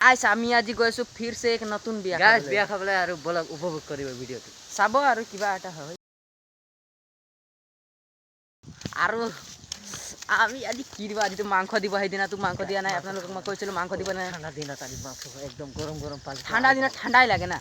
आज আমি আজি গৈছো फिर से एक नतुन बिया गाइस बिया खाबले आरो ब्लॉग उपभोग करिब ভিডিওটো চাব আৰু কিবা এটা হয় আৰু আমি আজি কি দিবা আজি তো মাংস দিব সেইদিনা তো মাংস দিয়া নাই আপোনালোকক মই কৈছিলো মাংস দিব নাই ঠান্ডা দিনত আজি মাংস একদম গরম গরম পানি ঠান্ডা দিনত ঠান্ডাই লাগে না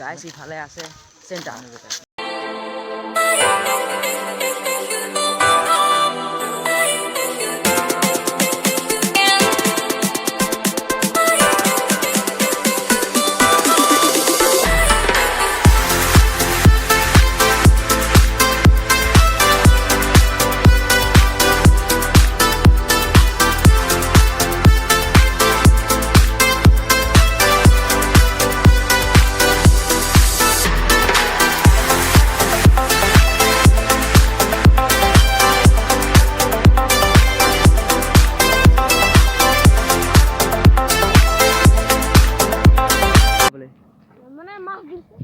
গাইস ইফালে আছে সেন্টার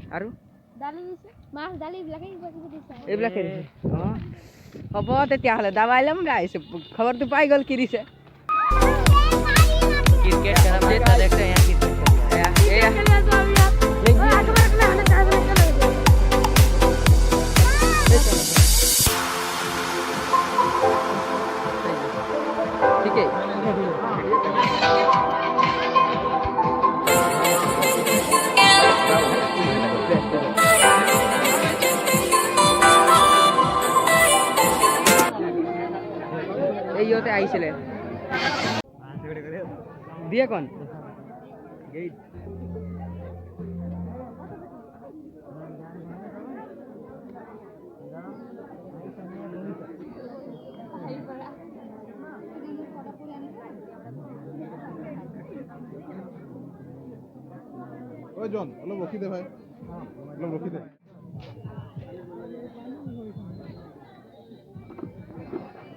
আৰু দালি দিছে মাছ দালি বিলাকে কিবা কিবি দিছে এইবিলাকে দিছে হ'ব তেতিয়াহ'লে দাবাই ল'ম গাইছ খবৰটো পাই গ'ল কি দিছে क्रिकेट खेला देखते देखते यहाँ ठीक है এই হতে আইছিলে দিয়ে কোন ওই জন অলপ ৰখি দে ভাই অলপ ৰখি দে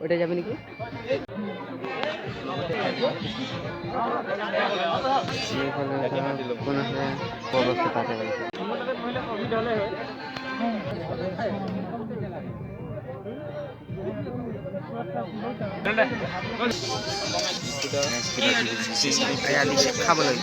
ওটা যাবে নাকি খাবলৈ